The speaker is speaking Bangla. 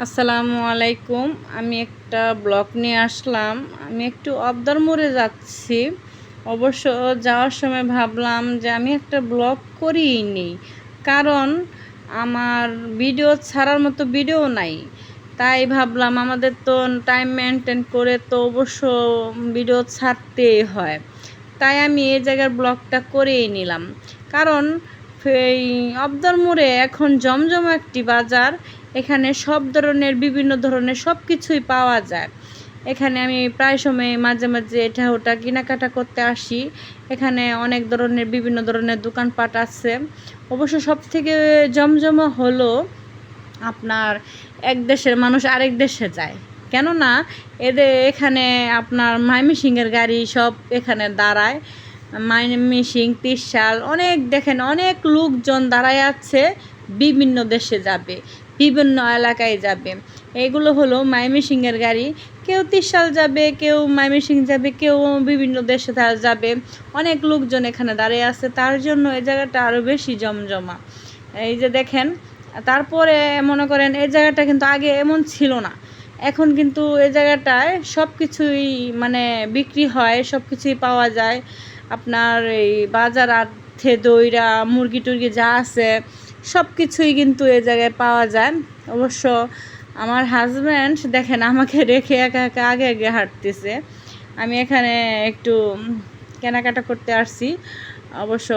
আসসালামু আলাইকুম। আমি একটা ব্লগ নিয়ে আসলাম। আমি একটু আবদার মোড়ে যাচ্ছি। অবশ্য যাওয়ার সময় ভাবলাম যে আমি একটা ব্লগ করিই নি, কারণ আমার ভিডিও ছাড়ার মতো ভিডিও নাই। তাই ভাবলাম আমাদের তো টাইম মেনটেন করে তো অবশ্য ভিডিও ছাড়তেই হয়। তাই আমি এই জায়গার ব্লগটা করেই নিলাম, কারণ এই আবদার মোড়ে এখন জমজম একটি বাজার। এখানে সব ধরনের বিভিন্ন ধরনের সব কিছুই পাওয়া যায়। এখানে আমি প্রায় সময় মাঝে মাঝে এটা ওটা কেনাকাটা করতে আসি। এখানে অনেক ধরনের বিভিন্ন ধরনের দোকানপাট আছে। অবশ্য সব থেকে জমজমা হলো আপনার এক দেশের মানুষ আরেক দেশে যায়, কেননা এখানে আপনার ময়মনসিংহের গাড়ি সব এখানে দাঁড়ায়। ময়মনসিংহ, ত্রিশাল, অনেক দেখেন অনেক লোকজন দাঁড়ায় আছে, বিভিন্ন দেশে যাবে, বিভিন্ন এলাকায় যাবে। এগুলো হলো ময়মনসিংহের গাড়ি। কেউ ত্রিশাল যাবে, কেউ ময়মনসিংহ যাবে, কেউ বিভিন্ন দেশে যাবে। অনেক লোকজন এখানে দাঁড়িয়ে আছে, তার জন্য এই জায়গাটা আরও বেশি জমজমা। এই যে দেখেন, তারপরে মনে করেন এই জায়গাটা কিন্তু আগে এমন ছিল না। এখন কিন্তু এই জায়গাটায় সব কিছুই মানে বিক্রি হয়, সব কিছুই পাওয়া যায়। আপনার এই বাজার আর্থে দইরা মুরগি টুরগি যা আছে সব কিছুই কিন্তু এই জায়গায় পাওয়া যায়। অবশ্য আমার হাজব্যান্ড দেখেন আমাকে রেখে একা একা আগে আগে হাঁটতেছে। আমি এখানে একটু কেনাকাটা করতে আসছি। অবশ্য